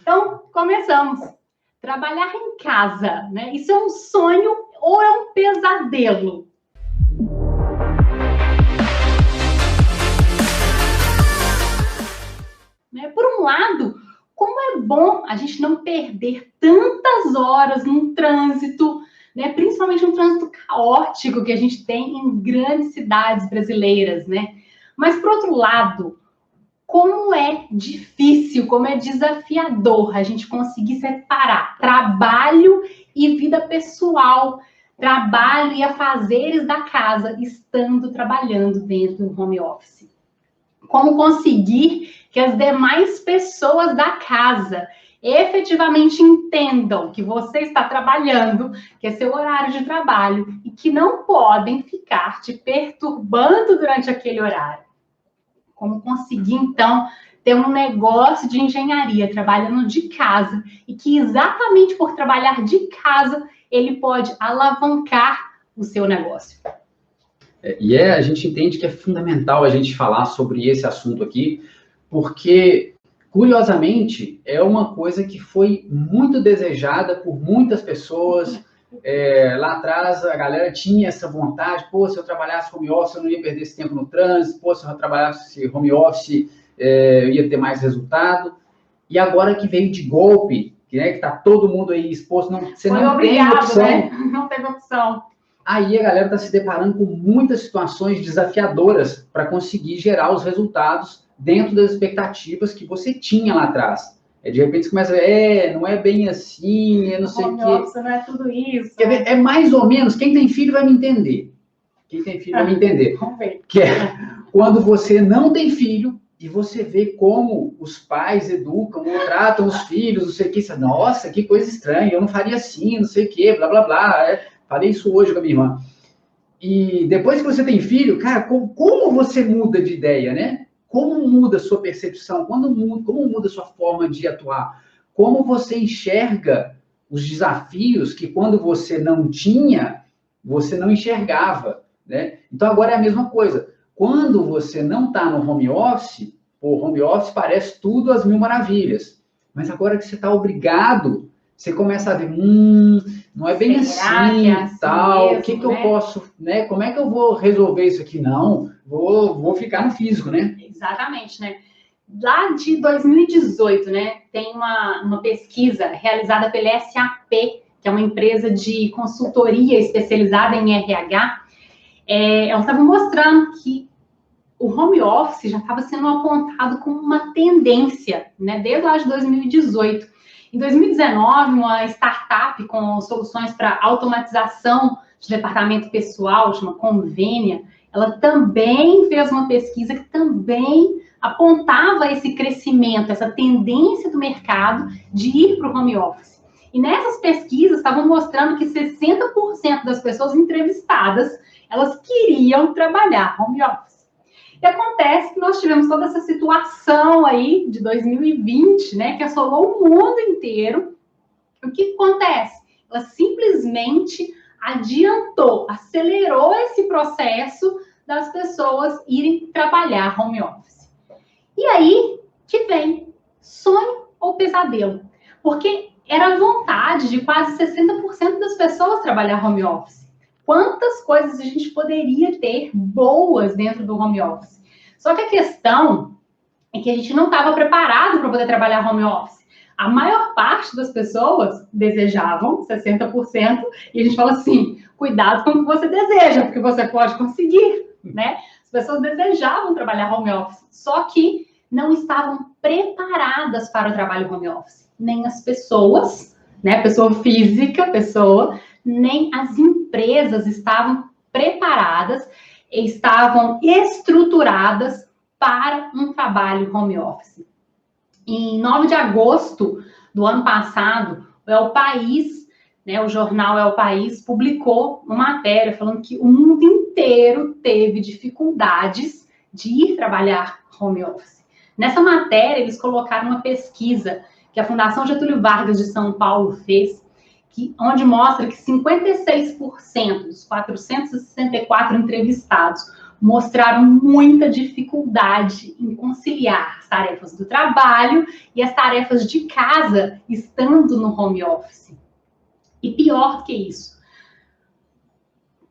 Então, começamos. Trabalhar em casa, né? Isso é um sonho ou é um pesadelo? Por um lado, como é bom a gente não perder tantas horas no trânsito, né? Principalmente um trânsito caótico que a gente tem em grandes cidades brasileiras, né? Mas, por outro lado, como é difícil, como é desafiador a gente conseguir separar trabalho e vida pessoal, trabalho e afazeres da casa, estando trabalhando dentro do home office. Como conseguir que as demais pessoas da casa efetivamente entendam que você está trabalhando, que é seu horário de trabalho e que não podem ficar te perturbando durante aquele horário. Como conseguir, então, ter um negócio de engenharia trabalhando de casa e que exatamente por trabalhar de casa, ele pode alavancar o seu negócio. A gente entende que é fundamental a gente falar sobre esse assunto aqui, porque, curiosamente, é uma coisa que foi muito desejada por muitas pessoas. Lá atrás, a galera tinha essa vontade, pô, se eu trabalhasse home office, eu não ia perder esse tempo no trânsito, pô, se eu trabalhasse home office, eu ia ter mais resultado. E agora que veio de golpe, né, que tá todo mundo aí exposto, você não tem opção. Né? Não teve opção. Aí a galera está se deparando com muitas situações desafiadoras para conseguir gerar os resultados dentro das expectativas que você tinha lá atrás. De repente você começa a ver, não é bem assim, não sei o quê. Nossa, não é tudo isso. É mais ou menos, quem tem filho vai me entender. Quem tem filho vai me entender. Vamos ver. Que é quando você não tem filho e você vê como os pais educam ou tratam os filhos, não sei o quê. Você, nossa, que coisa estranha, eu não faria assim, não sei o quê, blá, blá, blá. Falei isso hoje com a minha irmã. E depois que você tem filho, cara, como você muda de ideia, né? Como muda a sua percepção? Como muda a sua forma de atuar? Como você enxerga os desafios que quando você não tinha, você não enxergava, né? Então agora é a mesma coisa. Quando você não está no home office, o home office parece tudo às mil maravilhas. Mas agora que você está obrigado, você começa a ver, não é bem assim, tal, mesmo, o que eu posso, né? Como é que eu vou resolver isso aqui? Não, vou ficar no físico, né? Exatamente, né? Lá de 2018, né, tem uma pesquisa realizada pela SAP, que é uma empresa de consultoria especializada em RH. Elas estavam mostrando que o home office já estava sendo apontado como uma tendência, né, desde lá de 2018. Em 2019, uma startup com soluções para automatização de departamento pessoal, chama Convênia, ela também fez uma pesquisa que também apontava esse crescimento, essa tendência do mercado de ir para o home office. E nessas pesquisas estavam mostrando que 60% das pessoas entrevistadas, elas queriam trabalhar home office. E acontece que nós tivemos toda essa situação aí de 2020, né, que assolou o mundo inteiro. O que acontece? Ela simplesmente adiantou, acelerou esse processo das pessoas irem trabalhar home office. E aí que vem sonho ou pesadelo? Porque era a vontade de quase 60% das pessoas trabalhar home office. Quantas coisas a gente poderia ter boas dentro do home office? Só que a questão é que a gente não estava preparado para poder trabalhar home office. A maior parte das pessoas desejavam 60%, e a gente fala assim, cuidado com o que você deseja, porque você pode conseguir, né? As pessoas desejavam trabalhar home office, só que não estavam preparadas para o trabalho home office. Nem as pessoas, né? Pessoa física, nem as empresas estavam preparadas, estavam estruturadas para um trabalho home office. Em 9 de agosto do ano passado, o País, né, o jornal O País, publicou uma matéria falando que o mundo inteiro teve dificuldades de ir trabalhar home office. Nessa matéria, eles colocaram uma pesquisa que a Fundação Getúlio Vargas de São Paulo fez, onde mostra que 56% dos 464 entrevistados mostraram muita dificuldade em conciliar as tarefas do trabalho e as tarefas de casa estando no home office. E pior que isso,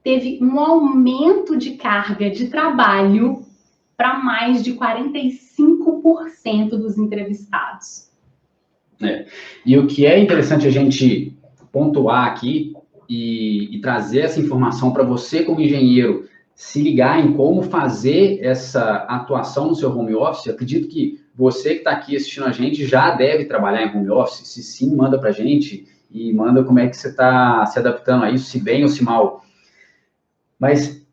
teve um aumento de carga de trabalho para mais de 45% dos entrevistados. E o que é interessante a gente pontuar aqui e trazer essa informação para você como engenheiro se ligar em como fazer essa atuação no seu home office. Eu acredito que você que está aqui assistindo a gente já deve trabalhar em home office. Se sim, manda para a gente e manda como é que você está se adaptando a isso, se bem ou se mal. Mas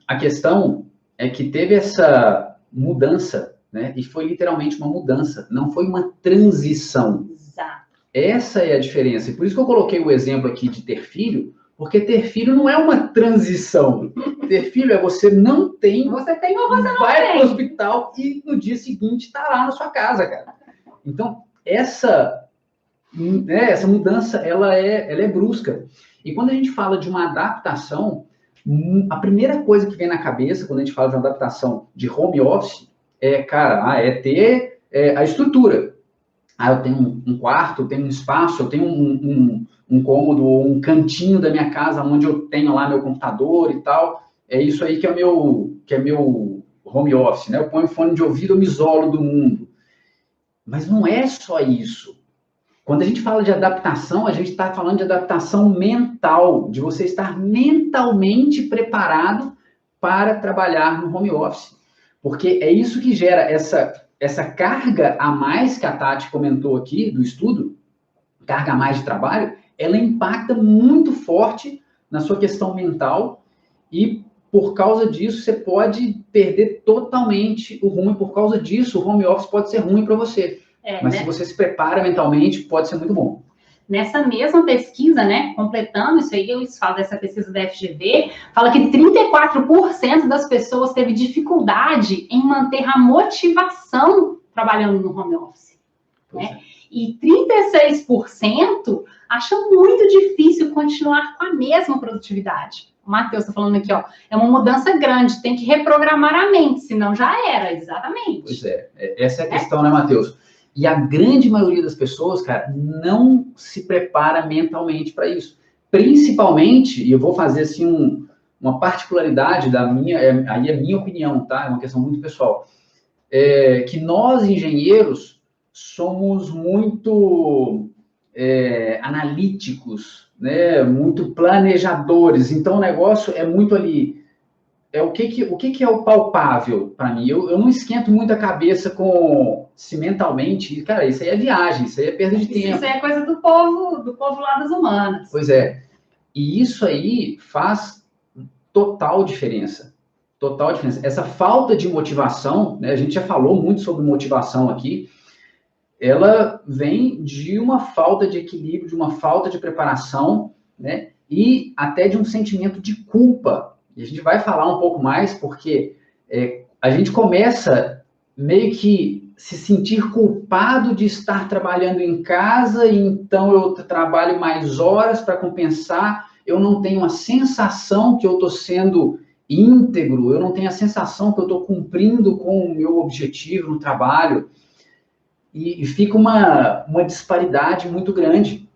a questão é que teve essa mudança, né? E foi literalmente uma mudança, não foi uma transição. Exato. Essa é a diferença. E por isso que eu coloquei o exemplo aqui de ter filho, porque ter filho não é uma transição. Ter filho é você não tem... Você tem ou você não vai tem. para o hospital e no dia seguinte está lá na sua casa, cara. Então, essa mudança, ela é brusca. E quando a gente fala de uma adaptação, a primeira coisa que vem na cabeça quando a gente fala de uma adaptação de home office é, cara, é ter a estrutura. Eu tenho um quarto, eu tenho um espaço, eu tenho um cômodo ou um cantinho da minha casa onde eu tenho lá meu computador e tal. É isso aí que é meu home office, né? Eu ponho fone de ouvido, eu me isolo do mundo. Mas não é só isso. Quando a gente fala de adaptação, a gente está falando de adaptação mental, de você estar mentalmente preparado para trabalhar no home office. Porque é isso que gera essa carga a mais que a Tati comentou aqui do estudo, carga a mais de trabalho, ela impacta muito forte na sua questão mental e por causa disso você pode perder totalmente o rumo e por causa disso o home office pode ser ruim para você. Mas se você se prepara mentalmente, pode ser muito bom. Nessa mesma pesquisa, né, completando isso aí, eles falam dessa pesquisa da FGV, fala que 34% das pessoas teve dificuldade em manter a motivação trabalhando no home office. Né? E 36% acham muito difícil continuar com a mesma produtividade. O Matheus está falando aqui, ó, é uma mudança grande, tem que reprogramar a mente, senão já era, exatamente. Pois é, essa é a questão, né, Matheus? E a grande maioria das pessoas, cara, não se prepara mentalmente para isso. Principalmente, e eu vou fazer assim uma particularidade da minha, aí é minha opinião, tá? É uma questão muito pessoal. Que nós, engenheiros, somos muito analíticos, né? Muito planejadores. Então, o negócio é muito ali... o que é o palpável para mim? Eu não esquento muito a cabeça com se mentalmente, cara, isso aí é viagem, isso aí é perda de tempo. Isso aí é coisa do povo lá das humanas. Pois é. E isso aí faz total diferença. Total diferença. Essa falta de motivação, né, a gente já falou muito sobre motivação aqui, ela vem de uma falta de equilíbrio, de uma falta de preparação, né, e até de um sentimento de culpa. E a gente vai falar um pouco mais, porque a gente começa meio que se sentir culpado de estar trabalhando em casa, e então eu trabalho mais horas para compensar, eu não tenho a sensação que eu estou sendo íntegro, eu não tenho a sensação que eu estou cumprindo com o meu objetivo no trabalho, e fica uma disparidade muito grande.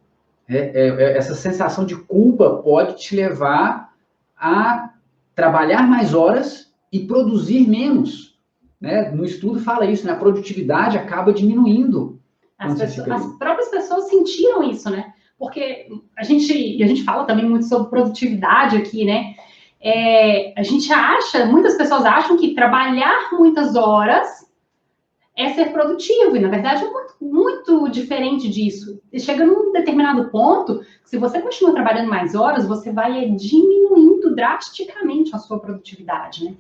Essa sensação de culpa pode te levar a trabalhar mais horas e produzir menos. Né? No estudo fala isso, né? A produtividade acaba diminuindo. As próprias pessoas sentiram isso, né? Porque a gente fala também muito sobre produtividade aqui, né? A gente muitas pessoas acham que trabalhar muitas horas é ser produtivo, e na verdade é muito, muito diferente disso. Chega num determinado ponto, que se você continua trabalhando mais horas, você vai diminuindo drasticamente a sua produtividade, né?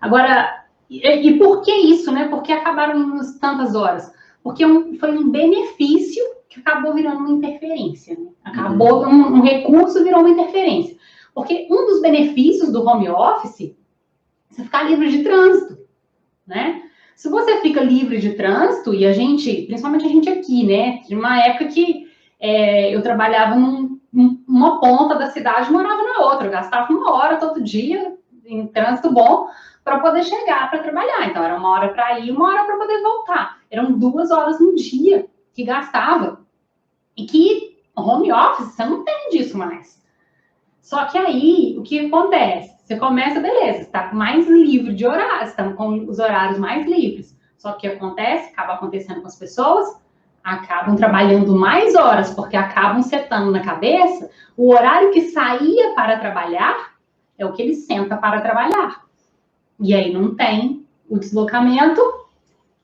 Agora, e por que isso, né? Por que acabaram indo tantas horas? Porque foi um benefício que acabou virando uma interferência, né? Acabou, um recurso virou uma interferência. Porque um dos benefícios do home office é você ficar livre de trânsito, né? Se você fica livre de trânsito, e principalmente a gente aqui, né? De uma época que eu trabalhava numa ponta da cidade e morava na outra. Eu gastava 1 hora todo dia, em trânsito bom para poder chegar para trabalhar. Então, era 1 hora para ir, 1 hora para poder voltar. Eram 2 horas no dia que gastava. E que home office, você não tem disso mais. Só que aí, o que acontece? Você começa, beleza, está mais livre de horários, estamos com os horários mais livres. Só que o que acontece? Acaba acontecendo com as pessoas, acabam trabalhando mais horas, porque acabam setando na cabeça o horário que saía para trabalhar é o que ele senta para trabalhar. E aí não tem o deslocamento,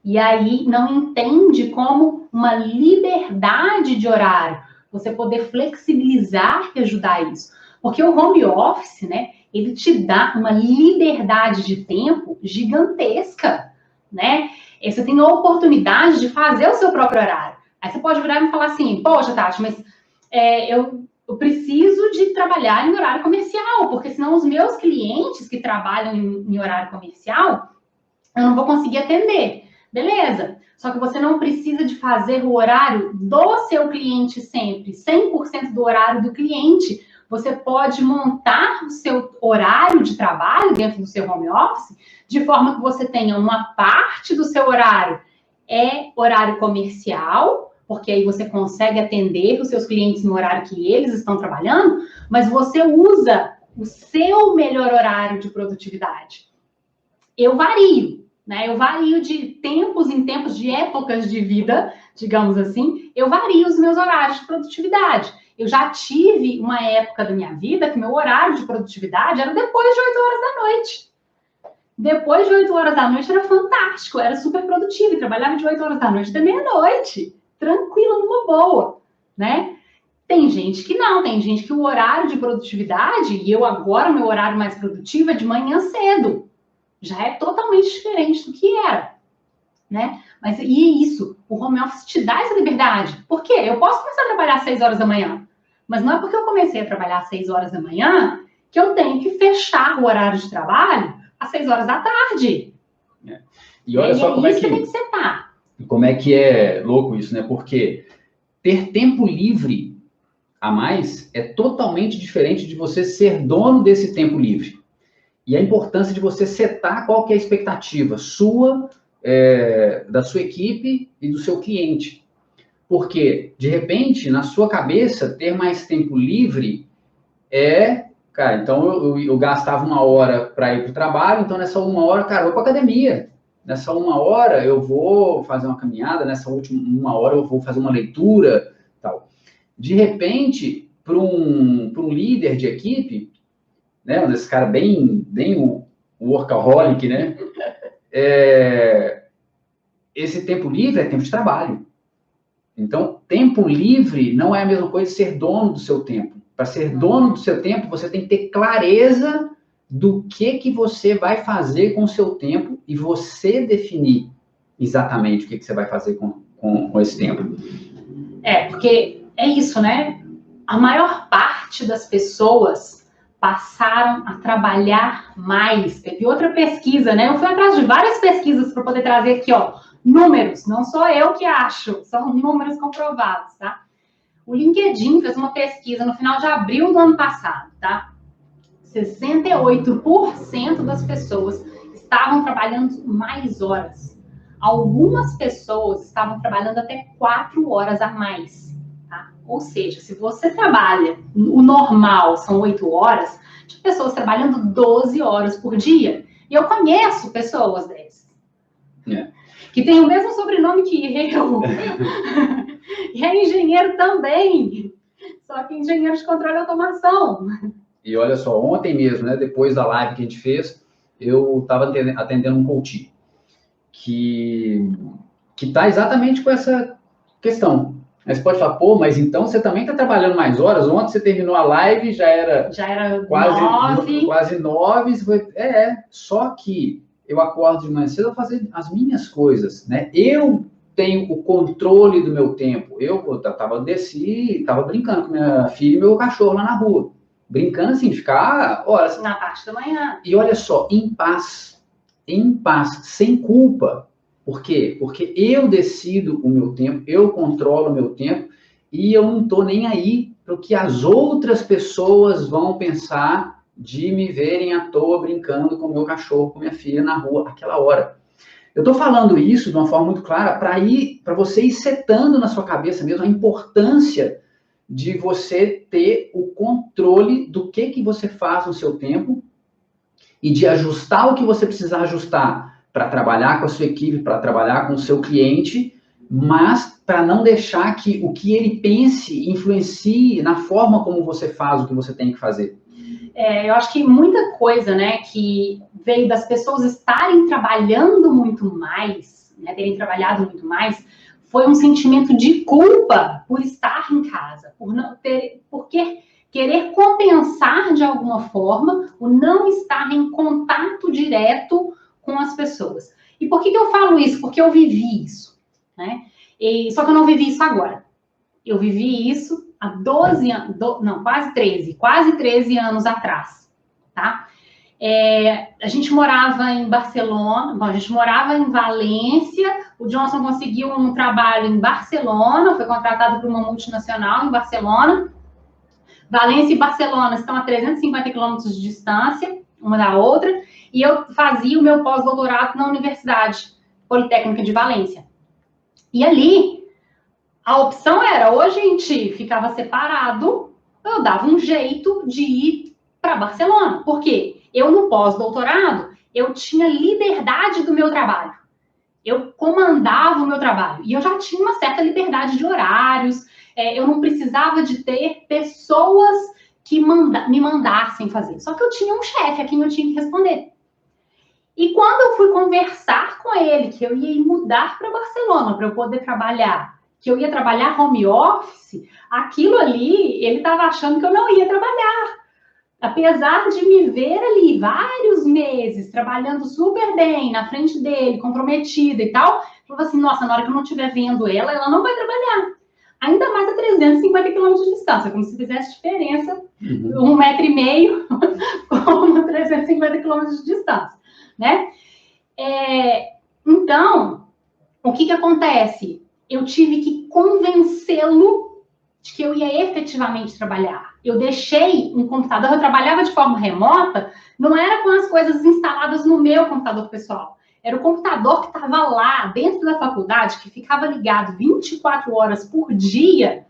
e aí não entende como uma liberdade de horário, você poder flexibilizar e ajudar isso. Porque o home office, né, ele te dá uma liberdade de tempo gigantesca, né? E você tem a oportunidade de fazer o seu próprio horário. Aí você pode virar e me falar assim, poxa, Tati, mas eu preciso de trabalhar em horário comercial, porque senão os meus clientes que trabalham em horário comercial, eu não vou conseguir atender. Beleza, só que você não precisa de fazer o horário do seu cliente sempre, 100% do horário do cliente. Você pode montar o seu horário de trabalho dentro do seu home office, de forma que você tenha uma parte do seu horário horário comercial, porque aí você consegue atender os seus clientes no horário que eles estão trabalhando, mas você usa o seu melhor horário de produtividade. Eu vario. Né? Eu vario de tempos em tempos, de épocas de vida, digamos assim, eu vario os meus horários de produtividade. Eu já tive uma época da minha vida que meu horário de produtividade era depois de 8 horas da noite. Depois de 8 horas da noite era fantástico, era super produtivo, e trabalhava de 8 horas da noite até meia-noite, tranquilo, numa boa, né? Tem gente que não, tem gente que o horário de produtividade, e eu agora, meu horário mais produtivo é de manhã cedo. Já é totalmente diferente do que era, né? Mas e é isso, o home office te dá essa liberdade. Por quê? Eu posso começar a trabalhar às 6 horas da manhã, mas não é porque eu comecei a trabalhar às 6 horas da manhã que eu tenho que fechar o horário de trabalho às 6 horas da tarde. E olha só como é que tem que setar. Como é que é louco isso, né? Porque ter tempo livre a mais é totalmente diferente de você ser dono desse tempo livre. E a importância de você setar qual que é a expectativa sua, da sua equipe e do seu cliente. Porque, de repente, na sua cabeça, ter mais tempo livre cara, então eu gastava 1 hora para ir para o trabalho, então nessa 1 hora, cara, eu vou para academia. Nessa 1 hora eu vou fazer uma caminhada, nessa última 1 hora eu vou fazer uma leitura, tal. De repente, para um líder de equipe, né, esse cara bem workaholic, né? Esse tempo livre é tempo de trabalho. Então, tempo livre não é a mesma coisa de ser dono do seu tempo. Para ser dono do seu tempo, você tem que ter clareza do que você vai fazer com o seu tempo e você definir exatamente o que você vai fazer com esse tempo. Porque é isso, né? A maior parte das pessoas passaram a trabalhar mais. Teve outra pesquisa, né? Eu fui atrás de várias pesquisas para poder trazer aqui, ó, números. Não sou eu que acho, são números comprovados, tá? O LinkedIn fez uma pesquisa no final de abril do ano passado, tá? 68% das pessoas estavam trabalhando mais horas. Algumas pessoas estavam trabalhando até 4 horas a mais. Ou seja, se você trabalha, o normal são 8 horas, de pessoas trabalhando 12 horas por dia. E eu conheço pessoas dessas. Que têm o mesmo sobrenome que eu. E é engenheiro também. Só que engenheiro de controle e automação. E olha só, ontem mesmo, né, depois da live que a gente fez, eu estava atendendo um coach que está exatamente com essa questão. Aí você pode falar, pô, mas então você também está trabalhando mais horas? Ontem você terminou a live, já era quase 9. Só que eu acordo de manhã cedo a fazer as minhas coisas, né? Eu tenho o controle do meu tempo. Eu estava brincando com minha filha e meu cachorro lá na rua. Brincando assim, de ficar horas. Na parte da manhã. E olha só, em paz, sem culpa. Por quê? Porque eu decido o meu tempo, eu controlo o meu tempo e eu não estou nem aí para o que as outras pessoas vão pensar de me verem à toa brincando com o meu cachorro, com minha filha na rua, aquela hora. Eu estou falando isso de uma forma muito clara para você ir setando na sua cabeça mesmo a importância de você ter o controle do que você faz no seu tempo e de ajustar o que você precisar ajustar para trabalhar com a sua equipe, para trabalhar com o seu cliente, mas para não deixar que o que ele pense influencie na forma como você faz o que você tem que fazer. Eu acho que muita coisa, né, que veio das pessoas estarem trabalhando muito mais, né, terem trabalhado muito mais, foi um sentimento de culpa por estar em casa, por querer compensar de alguma forma o não estar em contato direto com as pessoas. E por que eu falo isso? Porque eu vivi isso, né? Só que eu não vivi isso agora. Eu vivi isso há 12 anos, não, quase 13 anos atrás, tá? A gente morava em Barcelona, bom, a gente morava em Valência, o Johnson conseguiu um trabalho em Barcelona, foi contratado por uma multinacional em Barcelona. Valência e Barcelona estão a 350 quilômetros de distância, uma da outra, e eu fazia o meu pós-doutorado na Universidade Politécnica de Valência. E ali, a opção era, ou a gente ficava separado, eu dava um jeito de ir para Barcelona. Por quê? Eu, no pós-doutorado, eu tinha liberdade do meu trabalho. Eu comandava o meu trabalho. E eu já tinha uma certa liberdade de horários. Eu não precisava de ter pessoas que me mandassem fazer. Só que eu tinha um chefe a quem eu tinha que responder. E quando eu fui conversar com ele, que eu ia mudar para Barcelona para eu poder trabalhar, que eu ia trabalhar home office, aquilo ali, ele estava achando que eu não ia trabalhar. Apesar de me ver ali vários meses, trabalhando super bem na frente dele, comprometida e tal, ele falou assim, nossa, na hora que eu não estiver vendo ela não vai trabalhar. Ainda mais a 350 quilômetros de distância, como se fizesse diferença, 1,5 metro com 350 quilômetros de distância, né? Então, o que acontece? Eu tive que convencê-lo de que eu ia efetivamente trabalhar. Eu deixei um computador, eu trabalhava de forma remota, não era com as coisas instaladas no meu computador pessoal. Era o computador que estava lá, dentro da faculdade, que ficava ligado 24 horas por dia,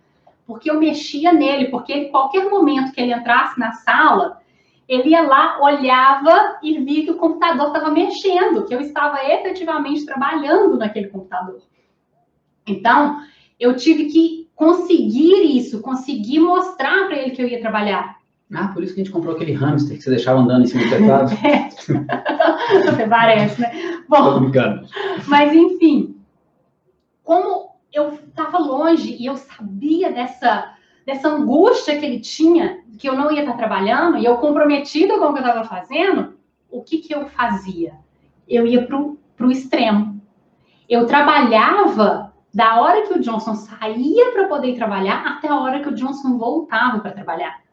porque eu mexia nele, porque qualquer momento que ele entrasse na sala, ele ia lá, olhava e via que o computador estava mexendo, que eu estava efetivamente trabalhando naquele computador. Então, eu tive que conseguir isso, conseguir mostrar para ele que eu ia trabalhar. Por isso que a gente comprou aquele hamster que você deixava andando em cima do teclado. Até parece, né? Bom, mas enfim, como eu estava longe e eu sabia dessa angústia que ele tinha, que eu não ia estar trabalhando, e eu comprometida com o que eu estava fazendo, o que eu fazia? Eu ia para o extremo. Eu trabalhava da hora que o Johnson saía para poder ir trabalhar até a hora que o Johnson voltava para trabalhar.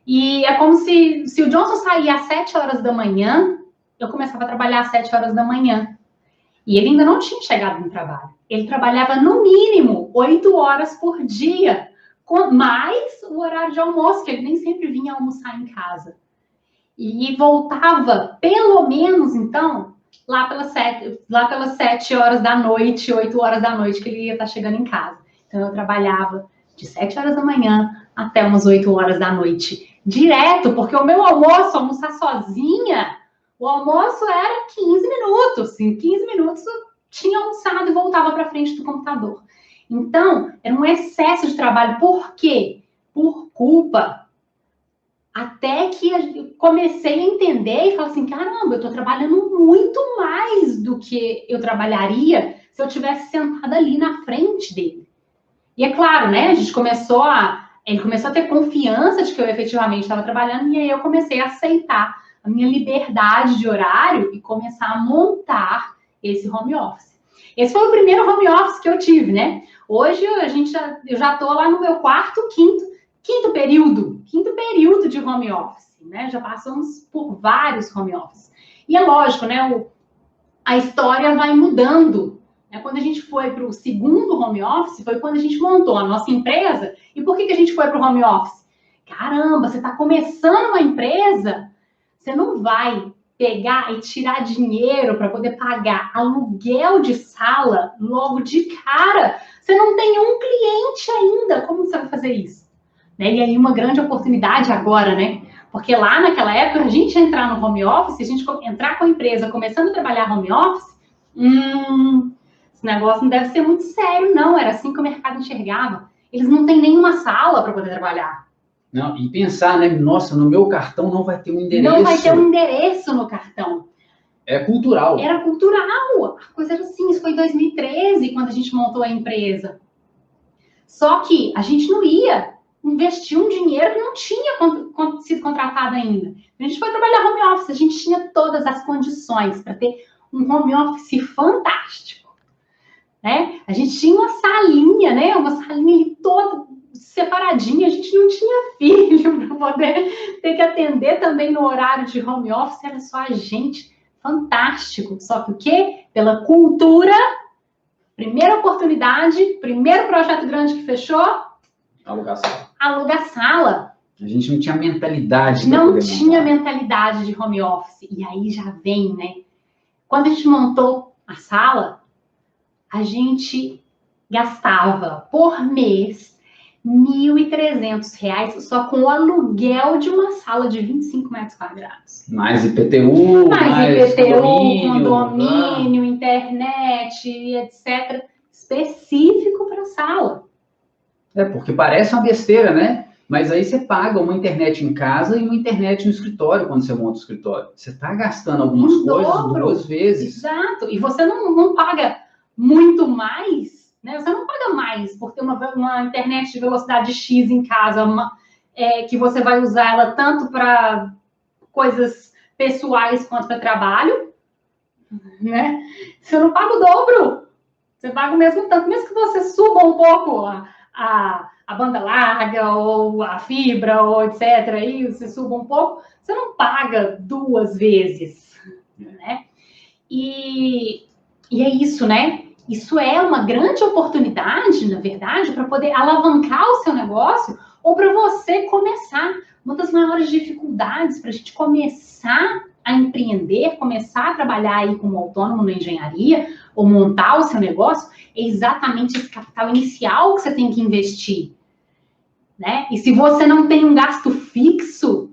E é como se o Johnson saía às 7 horas da manhã, eu começava a trabalhar às 7 horas da manhã. E ele ainda não tinha chegado no trabalho. Ele trabalhava no mínimo 8 horas por dia, mais o horário de almoço, que ele nem sempre vinha almoçar em casa. E voltava, pelo menos, então, lá pelas 7 horas da noite, 8 horas da noite, que ele ia estar chegando em casa. Então, eu trabalhava de 7 horas da manhã até umas 8 horas da noite. Direto, porque o meu almoço, almoçar sozinha, o almoço era 15 minutos. Em 15 minutos, eu tinha almoçado e voltava para frente do computador. Então, era um excesso de trabalho. Por quê? Por culpa. Até que eu comecei a entender e falar assim, caramba, eu estou trabalhando muito mais do que eu trabalharia se eu tivesse sentada ali na frente dele. E é claro, né, ele começou a ter confiança de que eu efetivamente estava trabalhando, e aí eu comecei a aceitar a minha liberdade de horário e começar a montar esse home office. Esse foi o primeiro home office que eu tive, né? Hoje eu já estou lá no meu quinto período de home office, né? Já passamos por vários home office. E é lógico, né? A história vai mudando. Quando a gente foi para o segundo home office, foi quando a gente montou a nossa empresa. E por que a gente foi para o home office? Caramba, você está começando uma empresa, você não vai pegar e tirar dinheiro para poder pagar aluguel de sala logo de cara. Você não tem um cliente ainda. Como você vai fazer isso? Né? E aí uma grande oportunidade agora, né? Porque lá naquela época, a gente entrar no home office, a gente entrar com a empresa começando a trabalhar home office, esse negócio não deve ser muito sério, não. Era assim que o mercado enxergava. Eles não têm nenhuma sala para poder trabalhar. Não, e pensar, né? Nossa, no meu cartão não vai ter um endereço. Não vai ter um endereço no cartão. É cultural. Era cultural. A coisa era assim, isso foi em 2013, quando a gente montou a empresa. Só que a gente não ia investir um dinheiro que não tinha sido contratado ainda. A gente foi trabalhar home office, a gente tinha todas as condições para ter um home office fantástico. Né? A gente tinha uma salinha, né? Uma salinha toda separadinha, a gente não tinha filho para poder ter que atender também no horário de home office, era só a gente, fantástico. Só que o quê? Pela cultura, primeira oportunidade, primeiro projeto grande que fechou, alugar sala. Alugar sala. A gente não tinha mentalidade. Não tinha mentalidade de home office. E aí já vem, né? Quando a gente montou a sala, a gente gastava por mês R$ 1.300 só com o aluguel de uma sala de 25 metros quadrados. Mais IPTU, mais condomínio, internet, etc. Específico para a sala. Porque parece uma besteira, né? Mas aí você paga uma internet em casa e uma internet no escritório quando você monta o escritório. Você está gastando algumas coisas duas vezes. Exato. E você não paga muito mais. Né? Você não paga mais por ter uma internet de velocidade X em casa, que você vai usar ela tanto para coisas pessoais quanto para trabalho. Né? Você não paga o dobro. Você paga o mesmo tanto. Mesmo que você suba um pouco a banda larga ou a fibra ou etc. Aí você suba um pouco, você não paga duas vezes. Né? E é isso, né? Isso é uma grande oportunidade, na verdade, para poder alavancar o seu negócio ou para você começar. Uma das maiores dificuldades para a gente começar a empreender, começar a trabalhar aí como autônomo na engenharia ou montar o seu negócio é exatamente esse capital inicial que você tem que investir. Né? E se você não tem um gasto fixo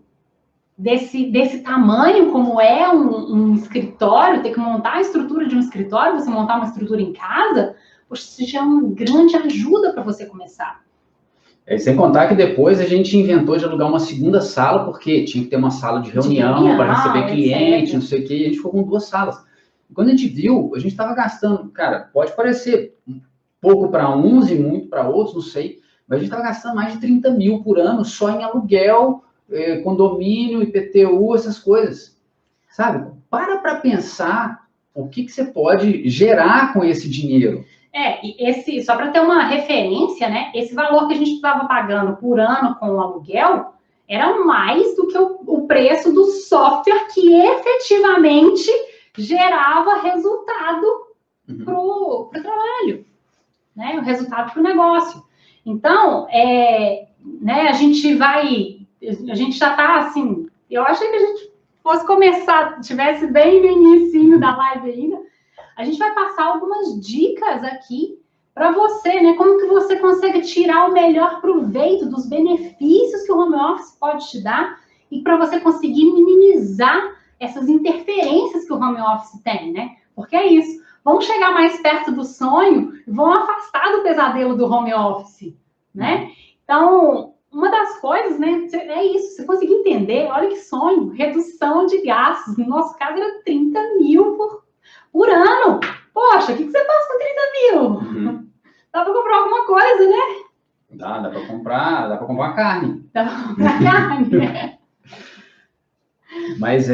desse tamanho, como é um escritório, ter que montar a estrutura de um escritório, você montar uma estrutura em casa, poxa, isso já é uma grande ajuda para você começar. Sem contar que depois a gente inventou de alugar uma segunda sala, porque tinha que ter uma sala de reunião para receber cliente, não sei o quê, e a gente ficou com 2 salas. E quando a gente viu, a gente estava gastando, cara, pode parecer pouco para uns e muito para outros, não sei, mas a gente estava gastando mais de 30 mil por ano só em aluguel, condomínio, IPTU, essas coisas, sabe? Para pensar o que você pode gerar com esse dinheiro. E só para ter uma referência, né? Esse valor que a gente estava pagando por ano com o aluguel era mais do que o preço do software que efetivamente gerava resultado para o trabalho, né? O resultado para o negócio. Então, né, a gente já está assim, eu achei que a gente fosse começar, tivesse bem no inicinho da live ainda, a gente vai passar algumas dicas aqui para você, né, como que você consegue tirar o melhor proveito dos benefícios que o home office pode te dar e para você conseguir minimizar essas interferências que o home office tem, né, porque é isso, vão chegar mais perto do sonho e vão afastar do pesadelo do home office, né, então... Uma das coisas, né, é isso, você conseguir entender, olha que sonho, redução de gastos, no nosso caso era 30 mil por ano. Poxa, o que você faz com 30 mil? Dá para comprar alguma coisa, né? Dá para comprar carne. Dá para comprar carne, né? Mas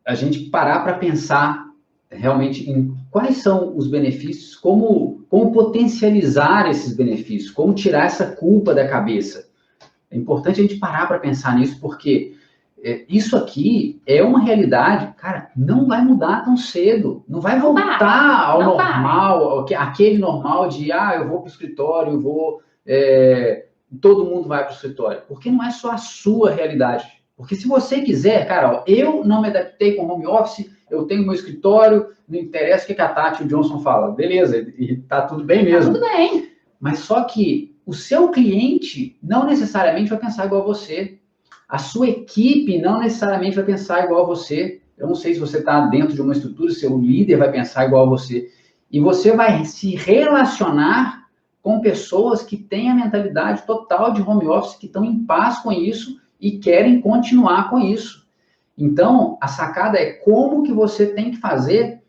a gente parar para pensar realmente em quais são os benefícios, como potencializar esses benefícios, como tirar essa culpa da cabeça. É importante a gente parar para pensar nisso, porque isso aqui é uma realidade, cara, não vai mudar tão cedo, não vai voltar ao normal, aquele normal de, eu vou para o escritório, vou todo mundo vai para o escritório? Porque não é só a sua realidade. Porque se você quiser, cara, ó, eu não me adaptei com home office, eu tenho meu escritório, não interessa o que a Tati e o Johnson falam. Beleza, e tá tudo bem mesmo. Tá tudo bem. Mas só que o seu cliente não necessariamente vai pensar igual a você. A sua equipe não necessariamente vai pensar igual a você. Eu não sei se você está dentro de uma estrutura, seu líder vai pensar igual a você. E você vai se relacionar com pessoas que têm a mentalidade total de home office, que estão em paz com isso e querem continuar com isso. Então, a sacada é como que você tem que fazer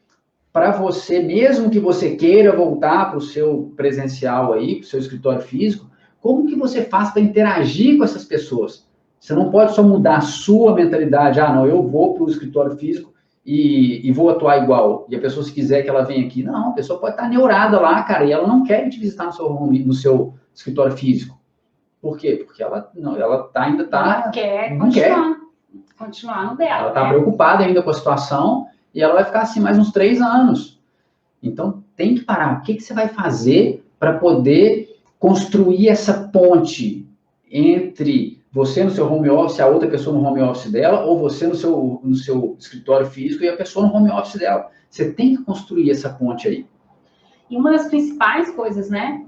para você, mesmo que você queira voltar para o seu presencial aí, para o seu escritório físico, como que você faz para interagir com essas pessoas? Você não pode só mudar a sua mentalidade, não, eu vou para o escritório físico e vou atuar igual. E a pessoa, se quiser que ela venha aqui, não, a pessoa pode estar neurada lá, cara, e ela não quer te visitar no seu escritório físico. Por quê? Porque ela ainda está... Não quer continuar no dela. Ela está preocupada ainda com a situação e ela vai ficar assim mais uns 3 anos. Então, tem que parar. O que você vai fazer para poder construir essa ponte entre você no seu home office, a outra pessoa no home office dela, ou você no seu escritório físico e a pessoa no home office dela? Você tem que construir essa ponte aí. E uma das principais coisas, né?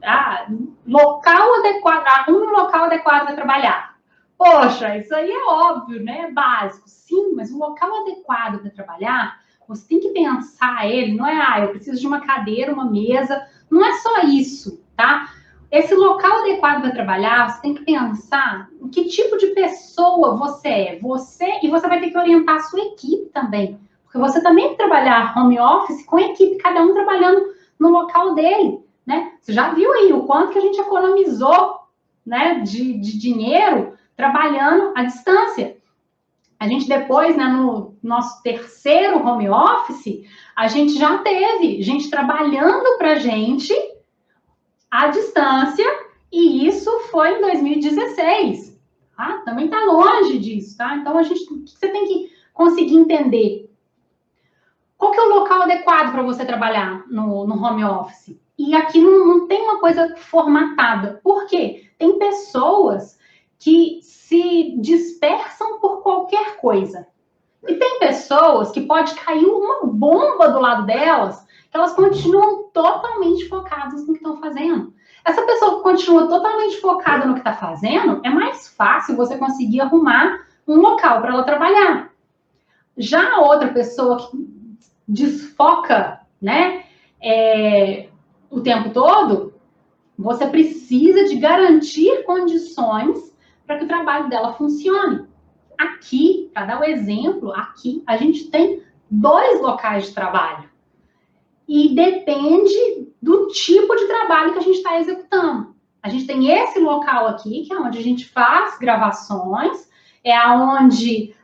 Local adequado, arrume um local adequado para trabalhar. Poxa, isso aí é óbvio, né? É básico. Sim, mas um local adequado para trabalhar, você tem que pensar ele, não é, eu preciso de uma cadeira, uma mesa, não é só isso, tá? Esse local adequado para trabalhar, você tem que pensar em que tipo de pessoa você é. E você vai ter que orientar a sua equipe também. Porque você também tem que trabalhar home office com a equipe, cada um trabalhando no local dele, né? Você já viu aí o quanto que a gente economizou, né, de dinheiro trabalhando à distância. A gente depois, né, no nosso terceiro home office, a gente já teve gente trabalhando para a gente à distância, e isso foi em 2016. Tá? Também está longe disso, tá? Então, você tem que conseguir entender qual que é o local adequado para você trabalhar no home office. E aqui não tem uma coisa formatada. Por quê? Tem pessoas que se dispersam por qualquer coisa. E tem pessoas que pode cair uma bomba do lado delas, que elas continuam totalmente focadas no que estão fazendo. Essa pessoa que continua totalmente focada no que está fazendo, é mais fácil você conseguir arrumar um local para ela trabalhar. Já a outra pessoa que desfoca, né, o tempo todo, você precisa de garantir condições para que o trabalho dela funcione. Aqui, para dar o exemplo, aqui a gente tem 2 locais de trabalho. E depende do tipo de trabalho que a gente está executando. A gente tem esse local aqui, que é onde a gente faz gravações, é onde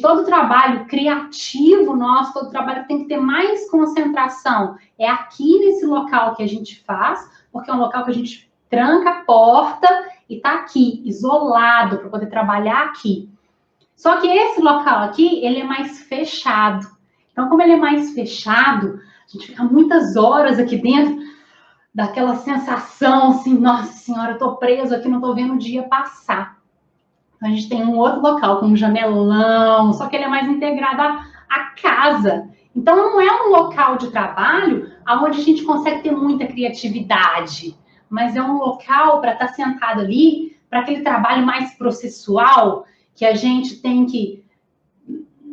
todo trabalho criativo nosso, todo trabalho que tem que ter mais concentração, é aqui nesse local que a gente faz, porque é um local que a gente tranca a porta e está aqui, isolado, para poder trabalhar aqui. Só que esse local aqui, ele é mais fechado. Então, como ele é mais fechado, a gente fica muitas horas aqui dentro, daquela sensação assim, nossa senhora, eu tô preso aqui, não tô vendo o dia passar. Então, a gente tem um outro local com um janelão, só que ele é mais integrado à casa. Então, não é um local de trabalho onde a gente consegue ter muita criatividade, mas é um local para estar sentado ali, para aquele trabalho mais processual, que a gente tem que...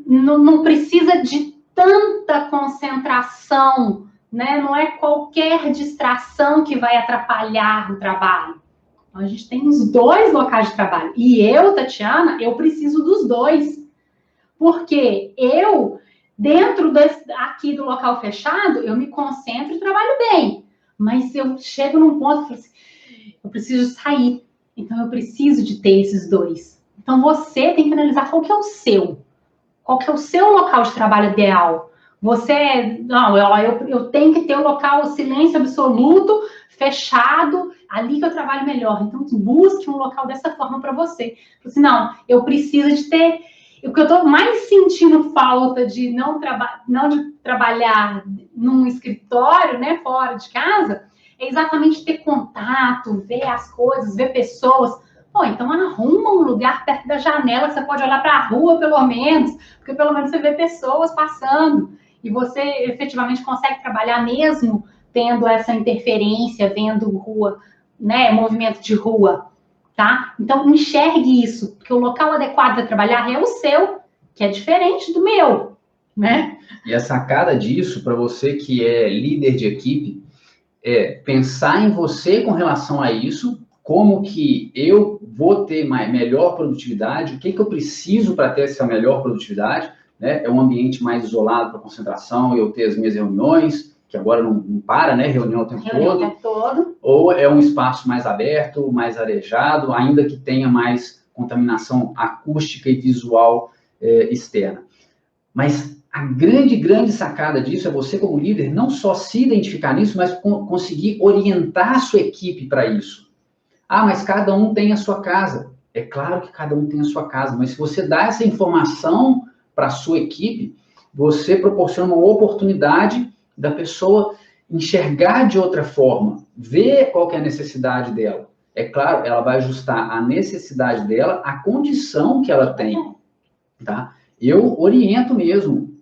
Não precisa de tanta concentração, né? Não é qualquer distração que vai atrapalhar o trabalho. Então, a gente tem os 2 locais de trabalho. E eu, Tatiana, eu preciso dos 2. Porque eu, dentro aqui do local fechado, eu me concentro e trabalho bem. Mas eu chego num ponto e falo assim, eu preciso sair. Então, eu preciso de ter esses 2. Então, você tem que analisar qual que é o seu. Qual que é o seu local de trabalho ideal? Eu tenho que ter um local, silêncio absoluto, fechado, ali que eu trabalho melhor. Então, busque um local dessa forma para você. Assim, não, eu preciso de ter... O que eu estou mais sentindo falta de não de trabalhar num escritório, né, fora de casa, é exatamente ter contato, ver as coisas, ver pessoas. Pô, então arruma um lugar perto da janela que você pode olhar para a rua, pelo menos, porque pelo menos você vê pessoas passando e você efetivamente consegue trabalhar mesmo tendo essa interferência, vendo rua, né, movimento de rua, tá? Então enxergue isso, porque o local adequado para trabalhar é o seu, que é diferente do meu, né? E a sacada disso, para você que é líder de equipe, é pensar em você com relação a isso, como que eu vou ter melhor produtividade, o que eu preciso para ter essa melhor produtividade, né? É um ambiente mais isolado para concentração, eu ter as minhas reuniões, que agora não para, né? Reunião o tempo todo. Ou é um espaço mais aberto, mais arejado, ainda que tenha mais contaminação acústica e visual externa. Mas a grande sacada disso é você, como líder, não só se identificar nisso, mas conseguir orientar a sua equipe para isso. Ah, mas cada um tem a sua casa. É claro que cada um tem a sua casa, mas se você dá essa informação para a sua equipe, você proporciona uma oportunidade da pessoa enxergar de outra forma, ver qual que é a necessidade dela. É claro, ela vai ajustar a necessidade dela à condição que ela tem, tá? Eu oriento mesmo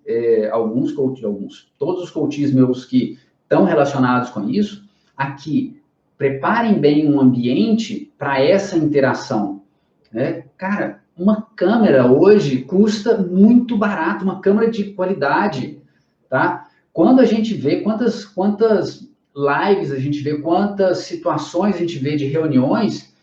todos os coaches meus que estão relacionados com isso, aqui, preparem bem um ambiente para essa interação, né? Cara, uma câmera hoje custa muito barato, uma câmera de qualidade, tá? Quando a gente vê quantas lives a gente vê, quantas situações a gente vê de reuniões,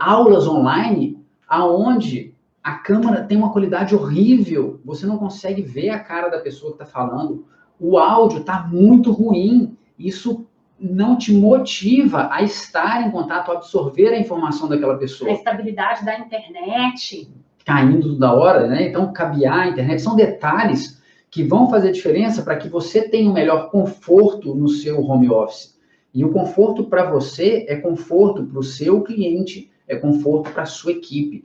aulas online, aonde a câmera tem uma qualidade horrível, você não consegue ver a cara da pessoa que está falando, o áudio está muito ruim, isso não te motiva a estar em contato, a absorver a informação daquela pessoa. A estabilidade da internet. Caindo da hora, né? Então, cabear a internet, são detalhes que vão fazer diferença para que você tenha um melhor conforto no seu home office. E o conforto para você é conforto para o seu cliente, é conforto para a sua equipe.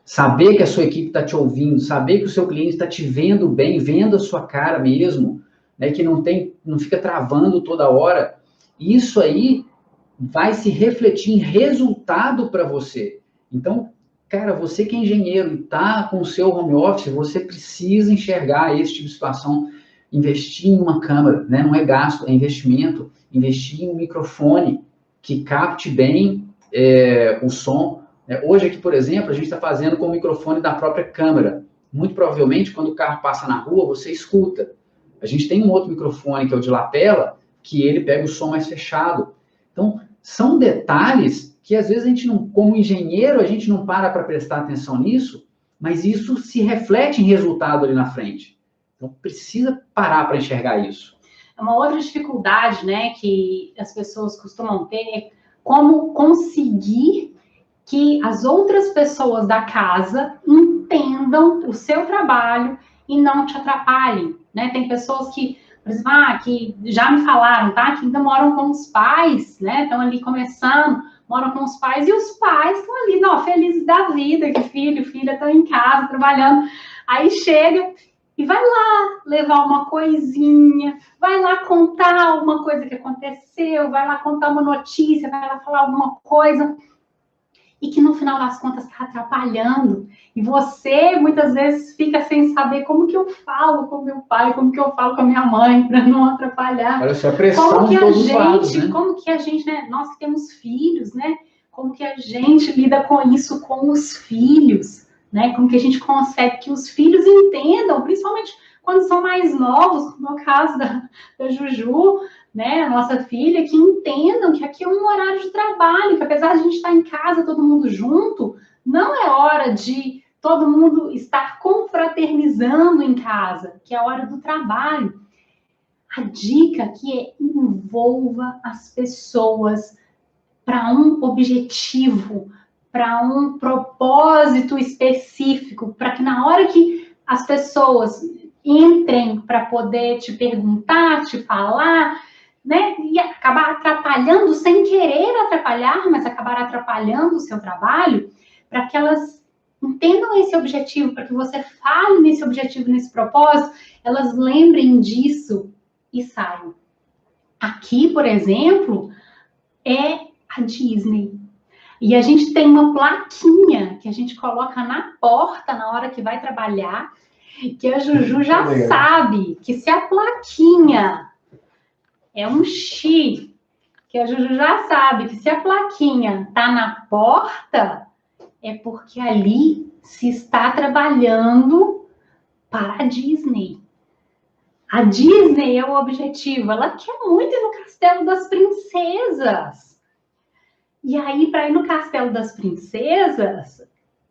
Saber que a sua equipe está te ouvindo, saber que o seu cliente está te vendo bem, vendo a sua cara mesmo, né, que não fica travando toda hora, isso aí vai se refletir em resultado para você. Então, cara, você que é engenheiro e está com o seu home office, você precisa enxergar esse tipo de situação, investir em uma câmera, né, não é gasto, é investimento, investir em um microfone que capte bem o som. Hoje aqui, por exemplo, a gente está fazendo com o microfone da própria câmera. Muito provavelmente, quando o carro passa na rua, você escuta. A gente tem um outro microfone, que é o de lapela, que ele pega o som mais fechado. Então, são detalhes que, às vezes, a gente não, como engenheiro, a gente não para prestar atenção nisso, mas isso se reflete em resultado ali na frente. Então, precisa parar para enxergar isso. Uma outra dificuldade, né, que as pessoas costumam ter é como conseguir que as outras pessoas da casa entendam o seu trabalho e não te atrapalhem, né? Tem pessoas que, por exemplo, que já me falaram, tá? Que ainda moram com os pais, né? Estão ali começando, moram com os pais, e os pais estão ali, não, felizes da vida, que filho, filha estão em casa, trabalhando. Aí chega e vai lá levar uma coisinha, vai lá contar alguma coisa que aconteceu, vai lá contar uma notícia, vai lá falar alguma coisa, e que no final das contas está atrapalhando. E você, muitas vezes, fica sem saber como que eu falo com meu pai, como que eu falo com a minha mãe, para não atrapalhar. Olha só a pressão de todos os lados, né? Como que a gente, né? Nós que temos filhos, né? Como que a gente lida com isso com os filhos, né? Como que a gente consegue que os filhos entendam, principalmente quando são mais novos, como é o caso da Juju, né, a nossa filha, que entendam que aqui é um horário de trabalho, que apesar de a gente estar em casa todo mundo junto, não é hora de todo mundo estar confraternizando em casa, que é a hora do trabalho. A dica aqui é envolva as pessoas para um objetivo, para um propósito específico, para que na hora que as pessoas entrem para poder te perguntar, te falar, né, e acabar atrapalhando, sem querer atrapalhar, mas acabar atrapalhando o seu trabalho, para que elas entendam esse objetivo, para que você fale nesse objetivo, nesse propósito, elas lembrem disso e saiam. Aqui, por exemplo, é a Disney. E a gente tem uma plaquinha que a gente coloca na porta na hora que vai trabalhar, que a Juju já sabe que se a plaquinha é um X, que a Juju já sabe que se a plaquinha tá na porta, é porque ali se está trabalhando para a Disney. A Disney é o objetivo, ela quer muito ir no Castelo das Princesas. E aí, para ir no Castelo das Princesas,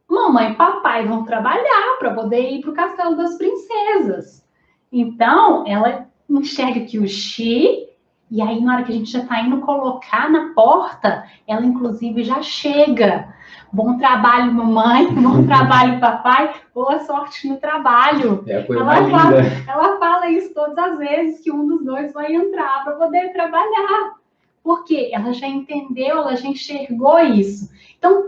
mamãe e papai vão trabalhar para poder ir para o Castelo das Princesas. Então, ela enxerga que o X, e aí na hora que a gente já está indo colocar na porta, ela inclusive já chega. Bom trabalho, mamãe, bom trabalho, papai, boa sorte no trabalho. É a coisa mais linda. Ela fala isso todas as vezes que um dos dois vai entrar para poder trabalhar. Porque ela já entendeu, ela já enxergou isso. Então,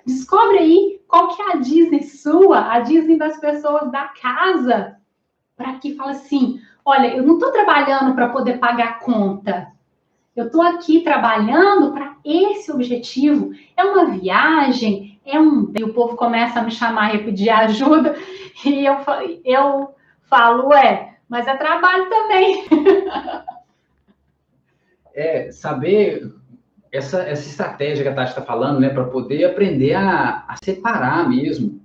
descobre aí qual que é a Disney sua, a Disney das pessoas da casa, para que fala assim, olha, eu não estou trabalhando para poder pagar a conta. Eu estou aqui trabalhando para esse objetivo. É uma viagem, E o povo começa a me chamar e pedir ajuda, e eu falo, mas é trabalho também. Saber essa estratégia que a Tati está falando, né, para poder aprender a separar mesmo.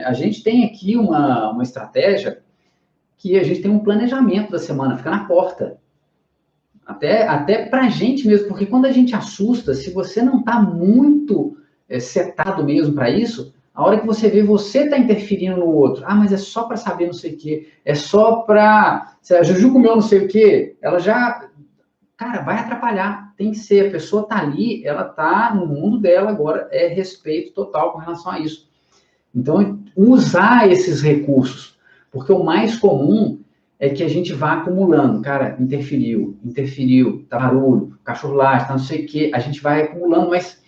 A gente tem aqui uma estratégia que a gente tem um planejamento da semana, fica na porta. Até para a gente mesmo, porque quando a gente assusta, se você não está muito setado mesmo para isso, a hora que você vê, você está interferindo no outro. Ah, mas é só para saber não sei o quê, é só para... Se a Juju comeu não sei o quê, ela já... Cara, vai atrapalhar, tem que ser, a pessoa tá ali, ela tá no mundo dela agora, é respeito total com relação a isso. Então, usar esses recursos, porque o mais comum é que a gente vá acumulando, cara, interferiu, tá barulho, cachorro lá, tá não sei o quê, a gente vai acumulando, mas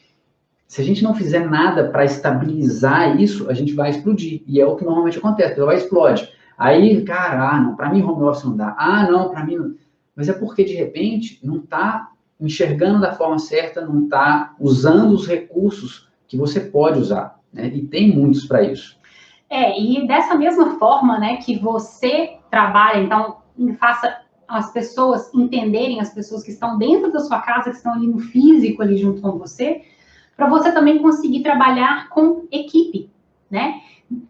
se a gente não fizer nada para estabilizar isso, a gente vai explodir, e é o que normalmente acontece, ela vai explode. Aí, cara, não, para mim home office não dá, não, para mim não... Mas é porque, de repente, não está enxergando da forma certa, não está usando os recursos que você pode usar, né? E tem muitos para isso. E dessa mesma forma, né, que você trabalha, então, faça as pessoas entenderem, as pessoas que estão dentro da sua casa, que estão ali no físico, ali junto com você, para você também conseguir trabalhar com equipe, né?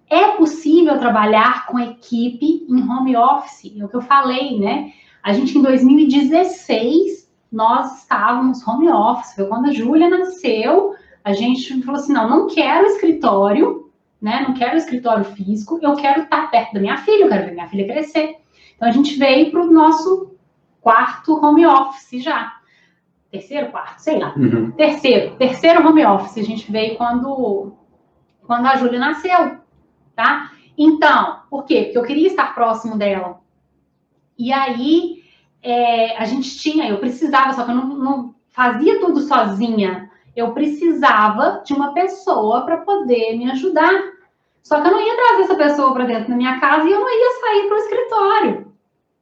É possível trabalhar com equipe em home office, é o que eu falei, né? A gente, em 2016, nós estávamos home office. Foi quando a Júlia nasceu, a gente falou assim, não quero escritório, né? Não quero escritório físico, eu quero estar perto da minha filha, eu quero ver minha filha crescer. Então, a gente veio para o nosso quarto home office já. Terceiro, quarto, sei lá. Uhum. Terceiro home office. A gente veio quando a Júlia nasceu, tá? Então, por quê? Porque eu queria estar próximo dela. E aí, eu precisava, só que eu não fazia tudo sozinha. Eu precisava de uma pessoa para poder me ajudar. Só que eu não ia trazer essa pessoa para dentro da minha casa e eu não ia sair para o escritório,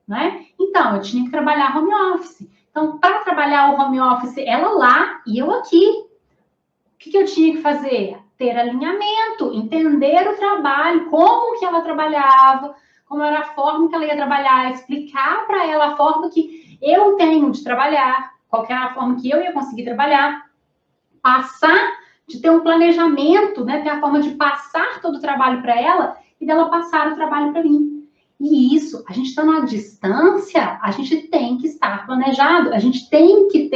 né? Então, eu tinha que trabalhar home office. Então, para trabalhar o home office, ela lá e eu aqui. O que eu tinha que fazer? Ter alinhamento, entender o trabalho, como que ela trabalhava, como era a forma que ela ia trabalhar, explicar para ela a forma que eu tenho de trabalhar, qual que era a forma que eu ia conseguir trabalhar, de ter um planejamento, né, ter a forma de passar todo o trabalho para ela e dela passar o trabalho para mim. E isso, a gente está numa distância, a gente tem que estar planejado, a gente tem que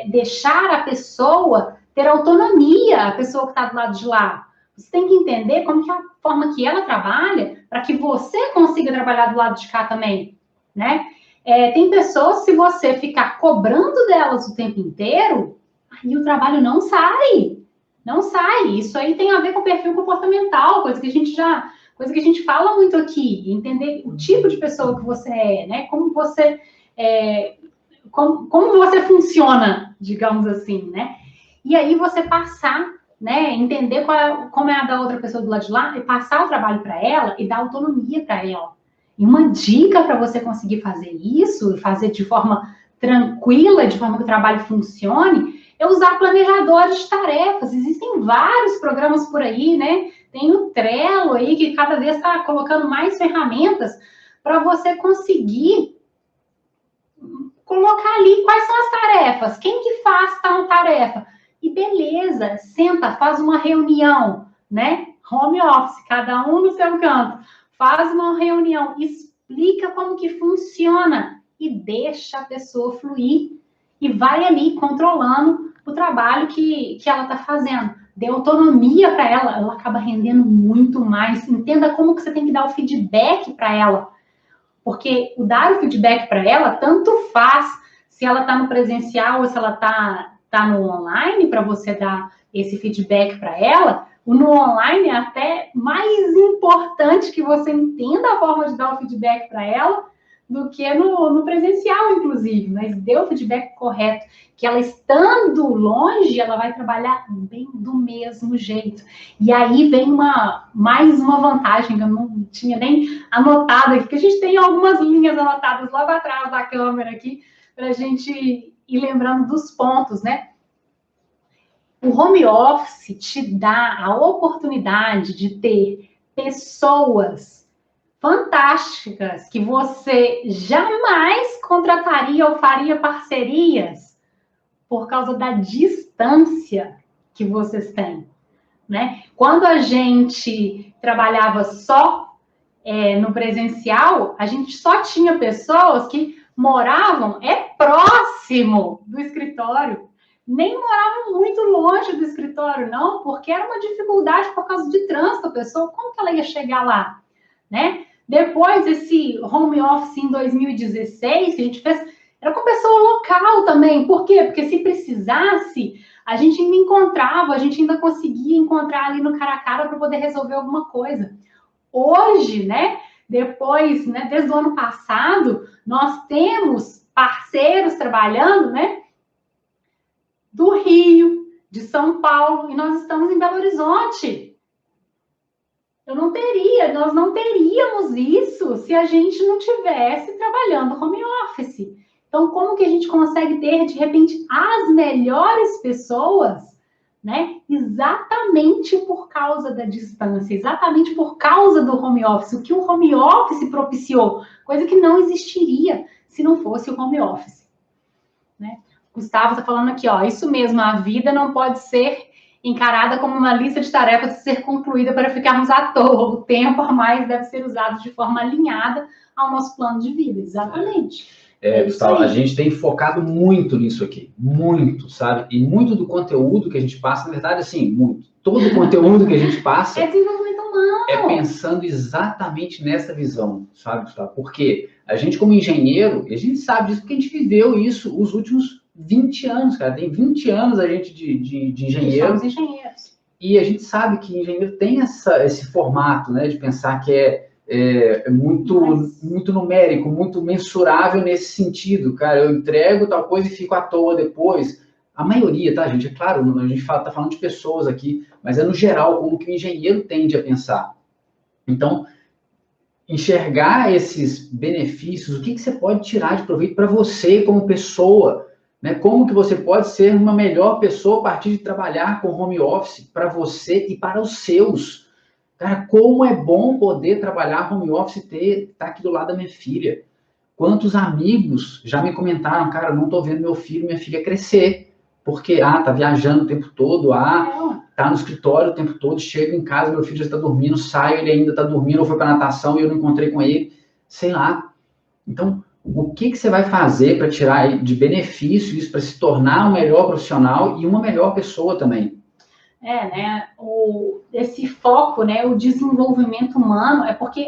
deixar a pessoa ter autonomia, a pessoa que está do lado de lá. Você tem que entender como que é a forma que ela trabalha para que você consiga trabalhar do lado de cá também, né? Tem pessoas, se você ficar cobrando delas o tempo inteiro, aí o trabalho não sai. Não sai. Isso aí tem a ver com o perfil comportamental, coisa que a gente fala muito aqui. Entender o tipo de pessoa que você é, né? Como você funciona, digamos assim, né? E aí você passar, né, entender como é a da outra pessoa do lado de lá e passar o trabalho para ela e dar autonomia para ela. E uma dica para você conseguir fazer isso, e fazer de forma tranquila, de forma que o trabalho funcione, é usar planejadores de tarefas. Existem vários programas por aí, né? Tem o Trello aí, que cada vez está colocando mais ferramentas para você conseguir colocar ali quais são as tarefas, quem que faz tal tarefa. E beleza, senta, faz uma reunião, né? Home office, cada um no seu canto. Faz uma reunião, explica como que funciona e deixa a pessoa fluir. E vai ali controlando o trabalho que ela está fazendo. Dê autonomia para ela, ela acaba rendendo muito mais. Entenda como que você tem que dar o feedback para ela. Porque o dar o feedback para ela, tanto faz se ela está no presencial ou se ela tá no online, para você dar esse feedback para ela. O no online é até mais importante que você entenda a forma de dar o feedback para ela do que no presencial, inclusive, mas dê o feedback correto, que ela estando longe, ela vai trabalhar bem do mesmo jeito. E aí vem mais uma vantagem que eu não tinha nem anotado aqui, porque a gente tem algumas linhas anotadas logo atrás da câmera aqui, para a gente ir lembrando dos pontos, né? O home office te dá a oportunidade de ter pessoas fantásticas que você jamais contrataria ou faria parcerias por causa da distância que vocês têm, né? Quando a gente trabalhava só no presencial, a gente só tinha pessoas que moravam próximo do escritório, nem moravam muito longe do escritório, não, porque era uma dificuldade por causa de trânsito, a pessoa, como que ela ia chegar lá, né? Depois, esse home office em 2016, que a gente fez, era com pessoa local também. Por quê? Porque se precisasse, a gente ainda encontrava, a gente ainda conseguia encontrar ali no cara a cara para poder resolver alguma coisa. Hoje, né, depois, né, desde o ano passado, nós temos parceiros trabalhando, né, do Rio, de São Paulo, e nós estamos em Belo Horizonte. Nós não teríamos isso se a gente não tivesse trabalhando home office. Então, como que a gente consegue ter, de repente, as melhores pessoas, né? Exatamente por causa da distância, exatamente por causa do home office, o que o home office propiciou, coisa que não existiria se não fosse o home office, né? Gustavo está falando aqui, ó, isso mesmo, a vida não pode ser encarada como uma lista de tarefas a ser concluída para ficarmos à toa. O tempo a mais deve ser usado de forma alinhada ao nosso plano de vida. Exatamente. Gustavo, a gente tem focado muito nisso aqui. Muito, sabe? E muito do conteúdo que a gente passa, na verdade, assim, muito. Todo o conteúdo que a gente passa é desenvolvimento humano. É pensando exatamente nessa visão, sabe, Gustavo? Porque a gente, como engenheiro, a gente sabe disso porque a gente viveu isso os últimos 20 anos, cara. Tem 20 anos a gente de engenheiro. Somos engenheiros. E a gente sabe que engenheiro tem esse formato, né, de pensar que é muito numérico, muito mensurável nesse sentido. Cara, eu entrego tal coisa e fico à toa depois. A maioria, tá, gente? É claro, a gente tá falando de pessoas aqui, mas é no geral como que o engenheiro tende a pensar. Então, enxergar esses benefícios, o que você pode tirar de proveito para você como pessoa, né? Como que você pode ser uma melhor pessoa a partir de trabalhar com home office para você e para os seus. Cara, como é bom poder trabalhar home office e estar aqui do lado da minha filha. Quantos amigos já me comentaram, cara, eu não tô vendo meu filho, minha filha crescer, porque, tá viajando o tempo todo, tá no escritório o tempo todo, chego em casa, meu filho já está dormindo, saio, ele ainda está dormindo, ou foi para natação e eu não encontrei com ele, sei lá. Então, o que você vai fazer para tirar de benefício isso, para se tornar um melhor profissional e uma melhor pessoa também? Né, esse foco, né, o desenvolvimento humano, é porque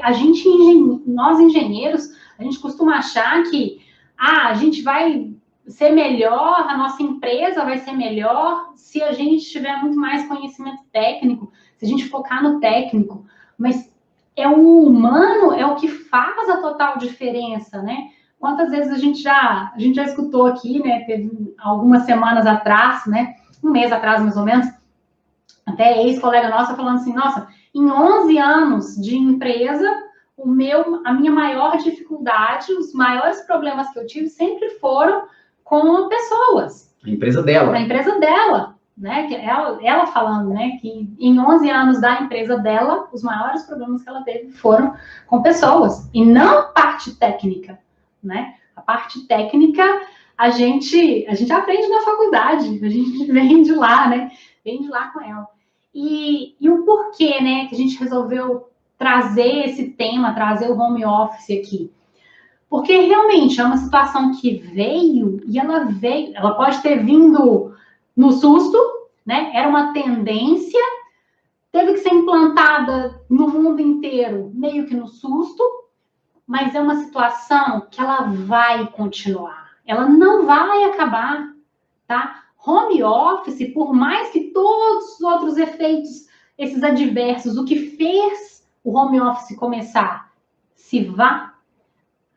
nós engenheiros, a gente costuma achar que, a gente vai ser melhor, a nossa empresa vai ser melhor se a gente tiver muito mais conhecimento técnico, se a gente focar no técnico, mas o humano é o que faz a total diferença, né? Quantas vezes a gente já escutou aqui, né, teve algumas semanas atrás, né, um mês atrás mais ou menos, até ex-colega nossa falando assim, nossa, em 11 anos de empresa, a minha maior dificuldade, os maiores problemas que eu tive sempre foram com pessoas. A empresa dela. A empresa dela, né? Ela falando, né, que em 11 anos da empresa dela, os maiores problemas que ela teve foram com pessoas, e não parte técnica, né? A parte técnica a gente aprende na faculdade, a gente vem de lá, né? Vem de lá com ela. E o porquê, né, que a gente resolveu trazer esse tema, trazer o home office aqui? Porque realmente é uma situação que veio, e ela pode ter vindo no susto, né? Era uma tendência, teve que ser implantada no mundo inteiro, meio que no susto, mas é uma situação que ela vai continuar. Ela não vai acabar, tá? Home office, por mais que todos os outros efeitos, esses adversos, o que fez o home office começar, se vá,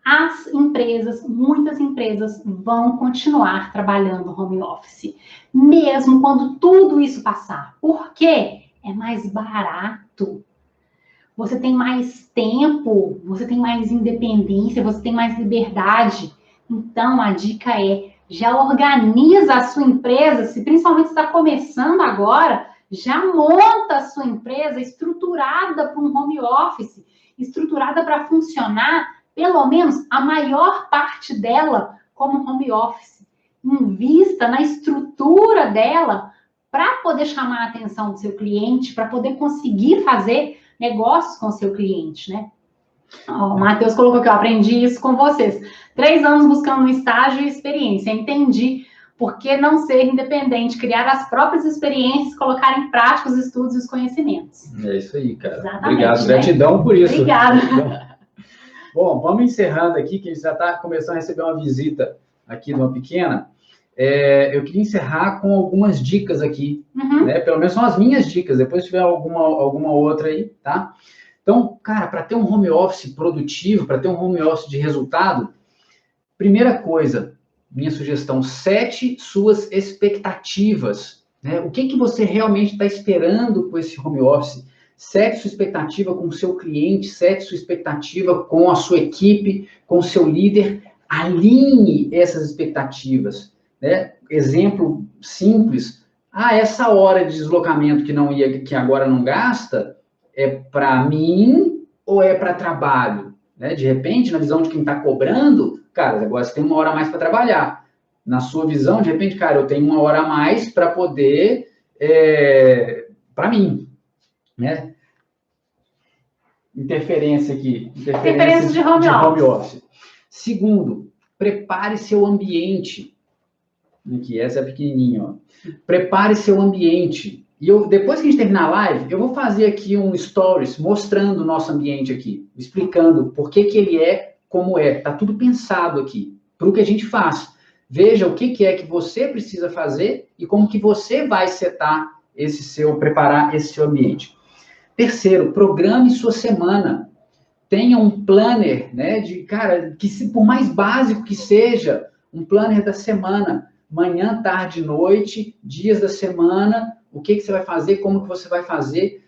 as empresas, muitas empresas vão continuar trabalhando home office, mesmo quando tudo isso passar. Por quê? É mais barato. Você tem mais tempo, você tem mais independência, você tem mais liberdade. Então, a dica é, já organiza a sua empresa, se principalmente está começando agora, já monta a sua empresa estruturada para um home office, estruturada para funcionar, pelo menos a maior parte dela como home office. Invista na estrutura dela para poder chamar a atenção do seu cliente, para poder conseguir fazer negócios com o seu cliente, né? O Matheus colocou que eu aprendi isso com vocês. 3 anos buscando um estágio e experiência. Entendi por que não ser independente, criar as próprias experiências, colocar em prática os estudos e os conhecimentos. É isso aí, cara. Exatamente, obrigado, né? Gratidão por isso. Obrigada. Bom, vamos encerrando aqui, que a gente já está começando a receber uma visita aqui de uma pequena. Eu queria encerrar com algumas dicas aqui, né? Pelo menos são as minhas dicas, depois se tiver alguma outra aí, tá? Então, cara, para ter um home office produtivo, para ter um home office de resultado, primeira coisa, minha sugestão, sete suas expectativas, né? O que você realmente está esperando com esse home office? Sete sua expectativa com o seu cliente, sete sua expectativa com a sua equipe, com o seu líder, alinhe essas expectativas, né? Exemplo simples, essa hora de deslocamento que agora não gasta, é para mim ou é para trabalho? Né? De repente, na visão de quem está cobrando, cara, agora você tem 1 hora a mais para trabalhar. Na sua visão, de repente, cara, eu tenho 1 hora a mais para poder, para mim, né? Interferência aqui. Interferência de home office. Segundo, prepare seu ambiente. Aqui, essa é pequenininha, ó. Prepare seu ambiente. E depois que a gente terminar a live, eu vou fazer aqui um stories mostrando o nosso ambiente aqui, explicando por que ele é como é. Tá tudo pensado aqui, para o que a gente faz. Veja o que é que você precisa fazer e como que você vai preparar esse seu ambiente. Terceiro, programe sua semana. Tenha um planner, né, por mais básico que seja, um planner da semana. Manhã, tarde, noite, dias da semana, o que você vai fazer, como que você vai fazer.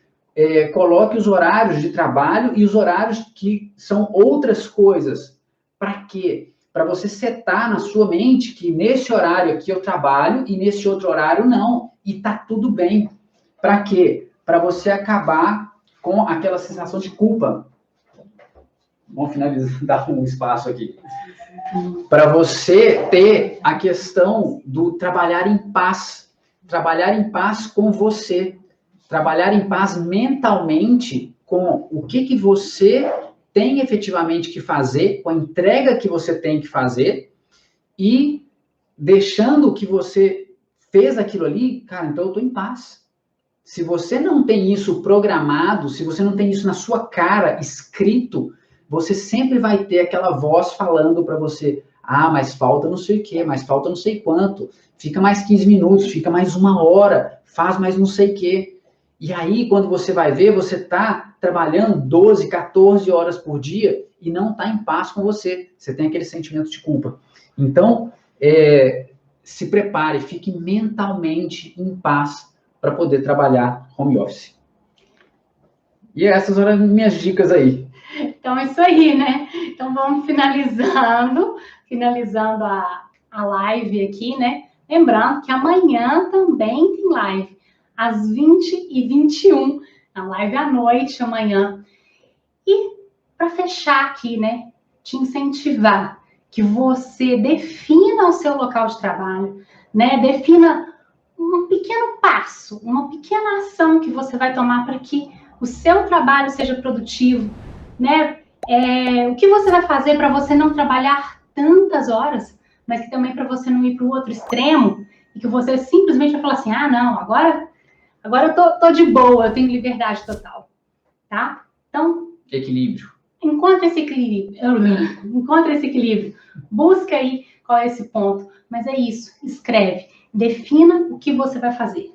Coloque os horários de trabalho e os horários que são outras coisas. Para quê? Para você setar na sua mente que nesse horário aqui eu trabalho e nesse outro horário não. E tá tudo bem. Para quê? Para você acabar com aquela sensação de culpa. Vamos finalizar, dar um espaço aqui. Para você ter a questão do trabalhar em paz. Trabalhar em paz com você. Trabalhar em paz mentalmente com o que você tem efetivamente que fazer, com a entrega que você tem que fazer e deixando que você fez aquilo ali, cara, então eu estou em paz. Se você não tem isso programado, se você não tem isso na sua cara, escrito, você sempre vai ter aquela voz falando para você, mas falta não sei o quê, mas falta não sei quanto, fica mais 15 minutos, fica mais 1 hora, faz mais não sei o quê. E aí, quando você vai ver, você está trabalhando 12, 14 horas por dia e não está em paz com você. Você tem aquele sentimento de culpa. Então, se prepare, fique mentalmente em paz para poder trabalhar home office. E essas eram as minhas dicas aí. Então, é isso aí, né? Então, vamos finalizando a live aqui, né? Lembrando que amanhã também tem live, às 20h21, a live à noite, amanhã. E, para fechar aqui, né? Te incentivar que você defina o seu local de trabalho, né? Defina um pequeno passo, uma pequena ação que você vai tomar para que o seu trabalho seja produtivo, né? O que você vai fazer para você não trabalhar tantas horas, mas que também para você não ir para o outro extremo e que você simplesmente vai falar assim, ah, não, agora eu tô de boa, eu tenho liberdade total, tá? Então, equilíbrio. Encontre esse equilíbrio. Busca aí qual é esse ponto. Mas é isso, escreve. Defina o que você vai fazer.